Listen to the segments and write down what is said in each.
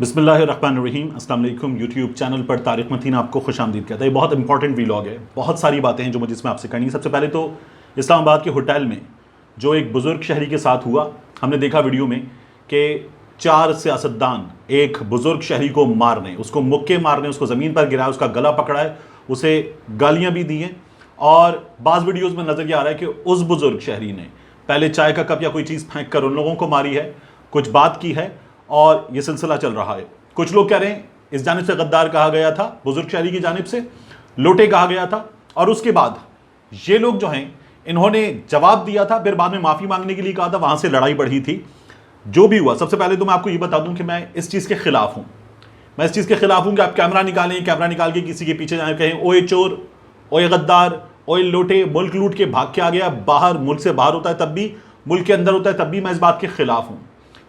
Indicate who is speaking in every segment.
Speaker 1: बिस्मिल्लाहिर्रहमानिर्रहीम। अस्सलाम वालेकुम। यूट्यूब चैनल पर तारिक मतीन आपको खुशामदीद कहता है। ये बहुत इंपॉर्टेंट वीलॉग है, बहुत सारी बातें हैं जो मुझे इसमें आपसे करनी है। सबसे पहले तो इस्लामाबाद के होटल में जो एक बुज़ुर्ग शहरी के साथ हुआ, हमने देखा वीडियो में कि 4 सियासतदान एक बुज़ुर्ग शहरी को मारने, उसको मुक्के मारने, उसको ज़मीन पर गिराया, उसका गला पकड़ा है, उसे गालियाँ भी दी हैं। और बाज़ वीडियोज़ में नज़र ये आ रहा है कि उस बुज़ुर्ग शहरी ने पहले चाय का कप या कोई चीज़ फेंक कर उन लोगों को मारी है, कुछ बात की है और ये सिलसिला चल रहा है। कुछ लोग कह रहे हैं इस जानिब से गद्दार कहा गया था, बुजुर्ग शहरी की जानिब से लोटे कहा गया था, और उसके बाद ये लोग जो हैं इन्होंने जवाब दिया था, फिर बाद में माफ़ी मांगने के लिए कहा था, वहाँ से लड़ाई बढ़ी थी। जो भी हुआ, सबसे पहले तो मैं आपको ये बता दूं कि मैं इस चीज़ के खिलाफ हूँ। मैं इस चीज़ के खिलाफ हूँ कि आप कैमरा निकालें, कैमरा निकाल के किसी के पीछे जाए, कहें ओए चोर, ओए गद्दार, ओए लोटे, मुल्क लूट के भाग के आ गया। बाहर, मुल्क से बाहर होता है तब भी, मुल्क के अंदर होता है तब भी मैं इस बात के खिलाफ हूँ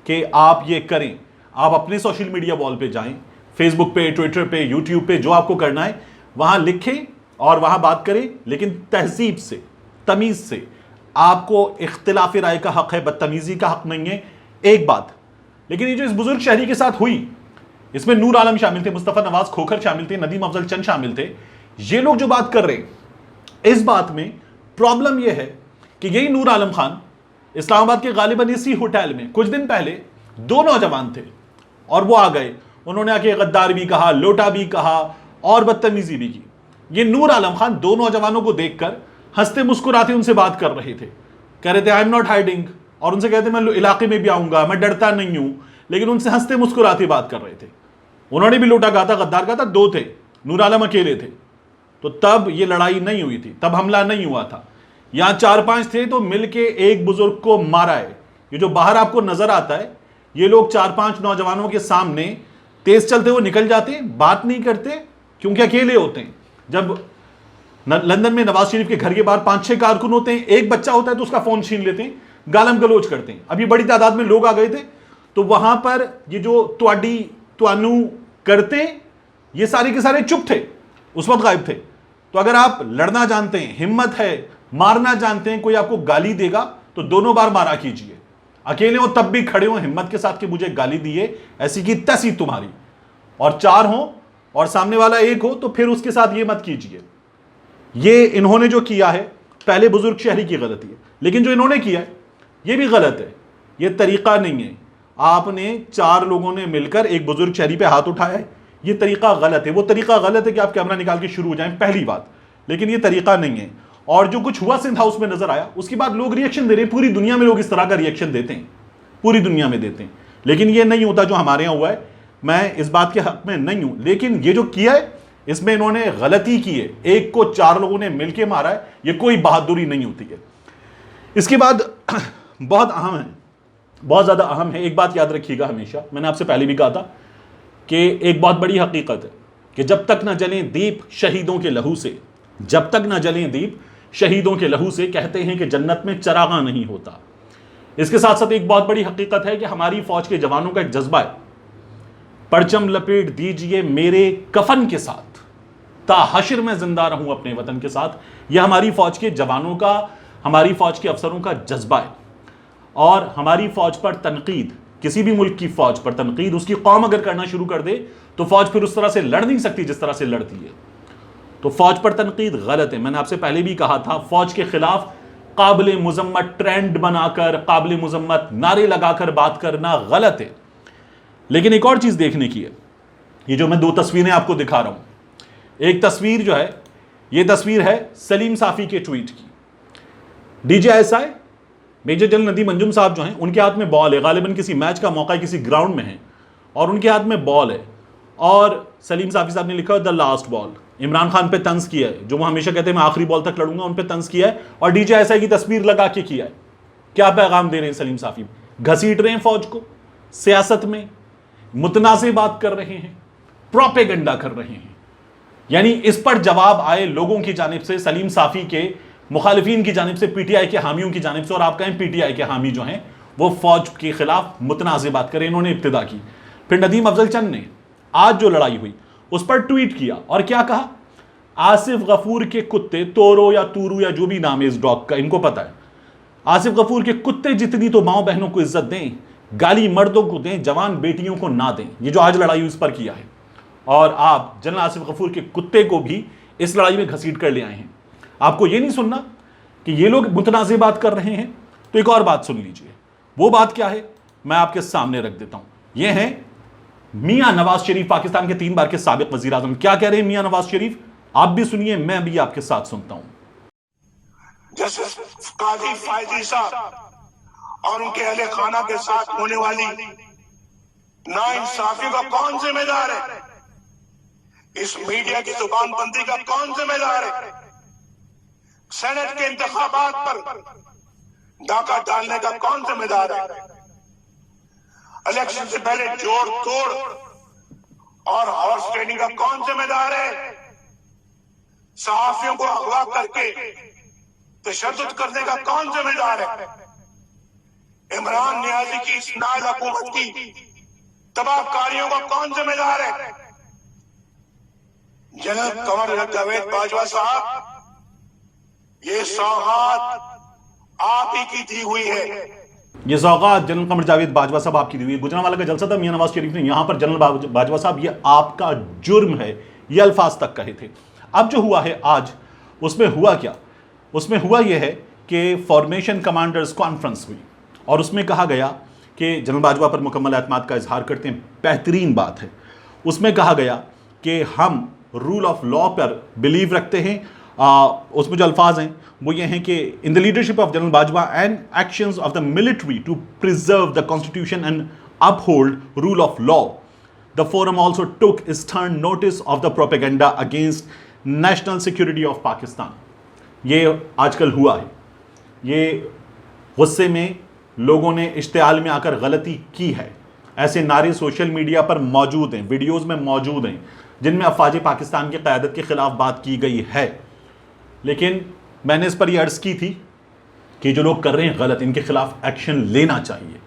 Speaker 1: कि आप ये करें। आप अपने सोशल मीडिया वॉल पे जाएं, फेसबुक पे, ट्विटर पे, यूट्यूब पे, जो आपको करना है वहां लिखें और वहां बात करें, लेकिन तहजीब से, तमीज से। आपको इख्तिलाफ राय का हक है, बदतमीजी का हक नहीं है। एक बात, लेकिन ये जो इस बुजुर्ग शहरी के साथ हुई, इसमें नूर आलम शामिल थे, मुस्तफा नवाज खोखर शामिल थे, नदीम अफजल चंद शामिल थे। ये लोग जो बात कर रहे हैं, इस बात में प्रॉब्लम यह है कि यही नूर आलम खान इस्लामाबाद के गालिबन इसी होटल में कुछ दिन पहले 2 नौजवान थे और वो आ गए, उन्होंने आके गद्दार भी कहा, लोटा भी कहा और बदतमीजी भी की। ये नूर आलम खान 2 नौजवानों को देखकर हंसते मुस्कुराते उनसे बात कर रहे थे, कह रहे थे आई एम नॉट हाइडिंग, और उनसे कहते मैं इलाके में भी आऊंगा, मैं डरता नहीं हूं, लेकिन उनसे हंसते मुस्कुराते बात कर रहे थे। उन्होंने भी लोटा कहा था, गद्दार कहा था, 2 थे, नूर आलम अकेले थे। तो तब ये लड़ाई नहीं हुई थी, तब हमला नहीं हुआ था। यहां 4-5 थे तो मिलके एक बुजुर्ग को मारा है। ये जो बाहर आपको नजर आता है, ये लोग 4-5 नौजवानों के सामने तेज चलते हुए निकल जाते, बात नहीं करते क्योंकि अकेले होते हैं। जब लंदन में नवाज शरीफ के घर के बाहर 5-6 कारकुन होते हैं, एक बच्चा होता है तो उसका फोन छीन लेते हैं, गालम गलोच करते हैं। अब ये बड़ी तादाद में लोग आ गए थे, तो वहां पर ये जो त्वाडी त्वानू करते, ये सारे के सारे चुप थे, उस वक्त गायब थे। तो अगर आप लड़ना जानते हैं, हिम्मत है, मारना जानते हैं, कोई आपको गाली देगा तो दोनों बार मारा कीजिए। अकेले हो तब भी खड़े हो हिम्मत के साथ कि मुझे गाली दिए, ऐसी की तैसी तुम्हारी। और 4 हो और सामने वाला 1 हो तो फिर उसके साथ ये मत कीजिए। ये इन्होंने जो किया है, पहले बुजुर्ग शहरी की गलती है, लेकिन जो इन्होंने किया है ये भी गलत है। ये तरीका नहीं है। आपने 4 लोगों ने मिलकर एक बुजुर्ग शहरी पे हाथ उठाया है, ये तरीका गलत है। वो तरीका गलत है कि आप कैमरा निकाल के शुरू हो जाएं, पहली बात, लेकिन ये तरीका नहीं है। और जो कुछ हुआ सिंध हाउस में नजर आया, उसके बाद लोग रिएक्शन दे रहे हैं। पूरी दुनिया में लोग इस तरह का रिएक्शन देते हैं, पूरी दुनिया में देते हैं, लेकिन ये नहीं होता जो हमारे यहां हुआ है। मैं इस बात के हक में नहीं हूं, लेकिन ये जो किया है इसमें इन्होंने गलती की है। एक को 4 लोगों ने मिलकर मारा है, ये कोई बहादुरी नहीं होती है। इसके बाद बहुत अहम है, बहुत ज्यादा अहम है, एक बात याद रखिएगा हमेशा, मैंने आपसे पहले भी कहा था कि एक बहुत बड़ी हकीकत है कि जब तक न जलें दीप शहीदों के लहू से, जब तक न जलें दीप शहीदों के लहू से, कहते हैं कि जन्नत में चरागा नहीं होता। इसके साथ साथ एक बहुत बड़ी हकीकत है कि हमारी फौज के जवानों का एक जज्बा है, परचम लपेट दीजिए मेरे कफन के साथ, ता हश्र में जिंदा रहूं अपने वतन के साथ। यह हमारी फौज के जवानों का, हमारी फौज के अफसरों का जज्बा है। और हमारी फौज पर तनकीद, किसी भी मुल्क की फौज पर तनकीद, उसकी कौम अगर करना शुरू कर दे तो फौज फिर उस तरह से लड़ नहीं सकती जिस तरह से लड़ती है। तो फौज पर तनकीद गलत है। मैंने आपसे पहले भी कहा था, फौज के खिलाफ काबिल मुजम्मत ट्रेंड बनाकर, काबिल मुजम्मत नारे लगाकर बात करना गलत है। लेकिन एक और चीज देखने की है, ये जो मैं 2 तस्वीरें आपको दिखा रहा हूं। एक तस्वीर जो है, ये तस्वीर है सलीम साफी के ट्वीट की। DJSI major general Nadeem Anjum sahab जो हैं, उनके हाथ में बॉल है, गालिबन किसी मैच का मौका है, किसी ग्राउंड में है और उनके हाथ में बॉल है, और सलीम साफी साहब ने लिखा the last ball. Imran Khan पे तंज किया है, जो वो हमेशा कहते हैं मैं आखिरी बॉल तक लड़ूंगा, उन पे तंज किया है और DJSI की तस्वीर लगा के किया है। क्या पैगाम दे रहे हैं सलीम साफी? घसीट रहे हैं फौज को, सियासत में मुतनाज़े बात कर रहे हैं, प्रोपेगेंडा कर रहे हैं। यानी इस पर जवाब आए लोगों की जानिब से, सलीम साफी के मुखालिफिन की जानिब से, PTI के हामियों की जानिब से, और आप कहें PTI के हामी जो हैं वो फौज के खिलाफ मुतनाज़े बात करें, इन्होंने इब्तिदा की। फिर नदीम अफजल चंद ने आज जो लड़ाई हुई उस पर ट्वीट किया और क्या कहा, आसिफ गफूर के कुत्ते, तोरो या तूरू या जो भी नाम है इस डॉग का, इनको पता है, आसिफ गफूर के कुत्ते जितनी तो माओ बहनों को इज्जत दें, गाली मर्दों को दें, जवान बेटियों को ना दें। ये जो आज लड़ाई उस पर किया है, और आप जनरल आसिफ गफूर के कुत्ते को भी इस लड़ाई में घसीट कर ले आए हैं। आपको ये नहीं सुनना कि ये लोग मुतनाज़े बात कर रहे हैं, तो एक और बात सुन लीजिए। वो बात क्या है मैं आपके सामने रख देता हूं। ये है मियां नवाज शरीफ, पाकिस्तान के 3 बार के साबिक वजीर आजम। क्या कह रहे हैं मियां नवाज शरीफ, आप भी सुनिए, मैं भी आपके साथ सुनता हूं।
Speaker 2: जस्टिस काजी फायजी साहब और उनके अहले खाना के साथ होने वाली नाइंसाफी का कौन जिम्मेदार है? इस मीडिया की जुबानबंदी का कौन जिम्मेदार है? सेनेट के इंतखाबात पर डाका डालने का कौन जिम्मेदार है? इलेक्शन से पहले जोड़ तोड़ और हॉर्स ट्रेडिंग का कौन जिम्मेदार है? सहाफियों को अगवा करके तशद्दुद करने का कौन जिम्मेदार है? इमरान नियाजी की इस नाइल हुकूमत की तबाहकारियों का कौन जिम्मेदार है? जनरल कमर जावेद बाजवा साहब, ये सौगात आप ही की दी हुई है।
Speaker 1: ये सौगात जनरल कमर जावेद बाजवा साहब आपकी दी हुई है। गुजरांवाला का जलसा था, मियां नवाज शरीफ ने यहां पर जनरल बाजवा साहब ये आपका जुर्म है, ये अल्फाज तक कहे थे। अब जो हुआ है आज, उसमें हुआ क्या? उसमें हुआ यह है कि फॉर्मेशन कमांडर्स कॉन्फ्रेंस हुई और उसमें कहा गया कि जनरल बाजवा पर मुकम्मल एतमाद का इजहार करते हैं, बेहतरीन बात है। उसमें कहा गया कि हम रूल ऑफ लॉ पर बिलीव रखते हैं। उसमें जो अल्फाज हैं वो ये हैं कि in the leadership of general Bajwa and actions of the military to preserve the constitution and uphold rule of law, the forum also took stern notice of the propaganda against national security of Pakistan. ये आजकल हुआ है, ये गुस्से में लोगों ने इश्तियाल में आकर गलती की है। ऐसे नारे सोशल मीडिया पर मौजूद हैं, वीडियोज़ में मौजूद हैं, जिनमें अफवाज पाकिस्तान की क़यादत के ख़िलाफ़ बात की गई है। लेकिन मैंने इस पर यह अर्ज़ की थी कि जो लोग कर रहे हैं गलत, इनके ख़िलाफ़ एक्शन लेना चाहिए।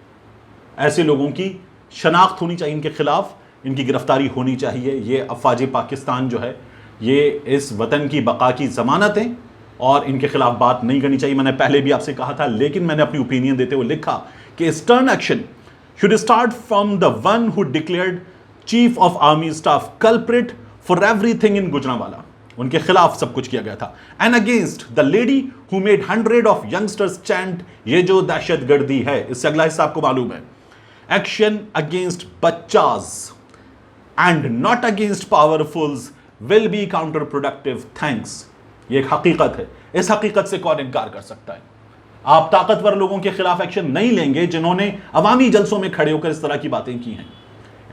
Speaker 1: ऐसे लोगों की शनाख्त होनी चाहिए, इनके ख़िलाफ़ इनकी गिरफ्तारी होनी चाहिए। ये अफवाज पाकिस्तान जो है, ये इस वतन की बका की ज़मानत हैं और इनके ख़िलाफ़ बात नहीं करनी चाहिए। मैंने पहले भी आपसे कहा था, लेकिन मैंने अपनी ओपिनियन देते हुए लिखा कि stern action should start from the one who declared chief of army staff culprit for everything in Gujranwala. उनके खिलाफ सब कुछ किया गया था। And against the lady who made 100 of youngsters chant, ये जो दहशतगर्दी है, इससे अगला हिस्सा आपको मालूम है, एक्शन अगेंस्ट बच्चाज and not against powerfuls will be counterproductive. Thanks. ये एक हकीकत है, इस हकीकत से कौन इनकार कर सकता है? आप ताकतवर लोगों के खिलाफ एक्शन नहीं लेंगे जिन्होंने अवामी जलसों में खड़े होकर इस तरह की बातें की हैं।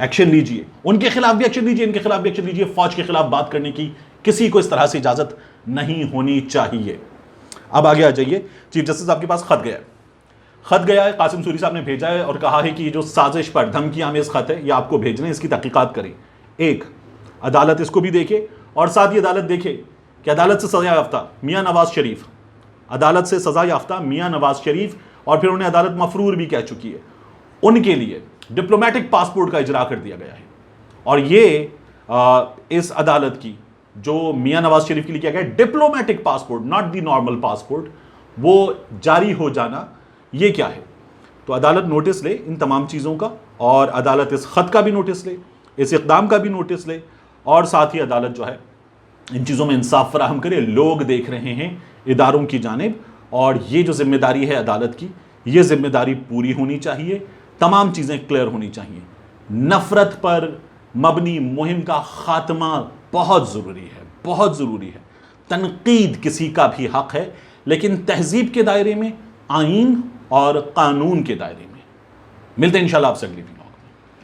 Speaker 1: एक्शन लीजिए, उनके खिलाफ भी एक्शन लीजिए, इनके खिलाफ भी एक्शन लीजिए। फौज के खिलाफ बात करने की किसी को इस तरह से इजाजत नहीं होनी चाहिए। अब आगे आ जाइए। चीफ जस्टिस आपके पास खत गया है, खत गया है, कासिम सूरी साहब ने भेजा है और कहा है कि ये जो साजिश पर धमकी आमेज खत है, ये आपको भेजने, इसकी तहकीकात करें। एक, अदालत इसको भी देखे और साथ ही अदालत देखे कि अदालत से सजा याफ्ता मियां नवाज शरीफ, अदालत से सजा याफ्ता मियां नवाज शरीफ, और फिर उन्हें अदालत मफरूर भी कह चुकी है, उनके लिए डिप्लोमेटिक पासपोर्ट का इजरा कर दिया गया है। और ये इस अदालत की जो मियां नवाज शरीफ के लिए किया गया diplomatic passport, not the normal passport, वो जारी हो जाना, ये क्या है? तो अदालत नोटिस ले इन तमाम चीज़ों का, और अदालत इस खत का भी नोटिस ले, इस इक़दाम का भी नोटिस ले, और साथ ही अदालत जो है इन चीज़ों में इंसाफ फराहम करे। लोग देख रहे हैं इदारों की जानिब, और ये जो जिम्मेदारी है अदालत की, ये जिम्मेदारी पूरी होनी चाहिए। तमाम चीज़ें क्लियर होनी चाहिए। नफ़रत पर मबनी मुहिम का ख़ात्मा बहुत ज़रूरी है, बहुत ज़रूरी है। तनकीद किसी का भी हक़ है, लेकिन तहज़ीब के दायरे में, आइन और कानून के दायरे में। मिलते हैं इंशाल्लाह आपसे अगली वीडियो।